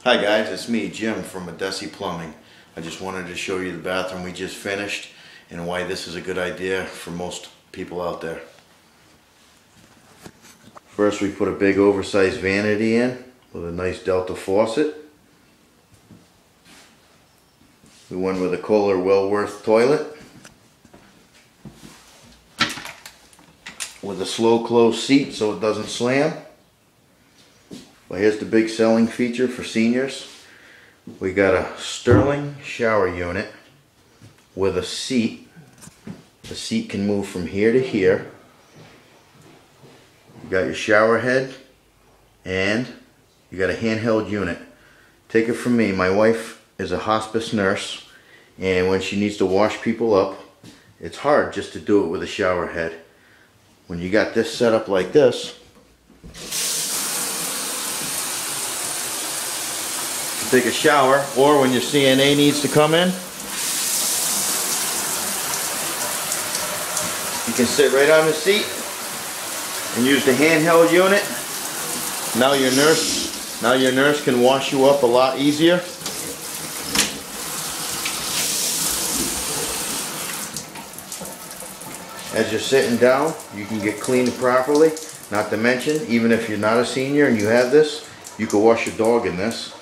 Hi guys, it's me, Jim from Addessi Plumbing. I just wanted to show you the bathroom we just finished and why this is a good idea for most people out there. First we put a big oversized vanity in with a nice Delta faucet. We went with a Kohler Wellworth toilet with a slow close seat so it doesn't slam. Well, here's the big selling feature for seniors. We got a Sterling shower unit with a seat. The seat can move from here to here. You got your shower head and you got a handheld unit. Take it from me, my wife is a hospice nurse, and when she needs to wash people up, it's hard just to do it with a shower head. When you got this set up like this, take a shower, or when your CNA needs to come in, you can sit right on the seat and use the handheld unit. Now your nurse can wash you up a lot easier. As you're sitting down, you can get cleaned properly. Not to mention, even if you're not a senior and you have this, you can wash your dog in this.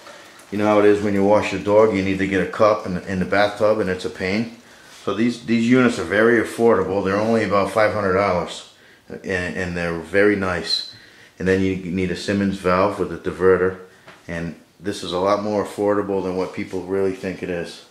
You know how it is when you wash your dog, you need to get a cup in the bathtub and it's a pain. So these units are very affordable. They're only about $500 and they're very nice. And then you need a Simmons valve with a diverter, and this is a lot more affordable than what people really think it is.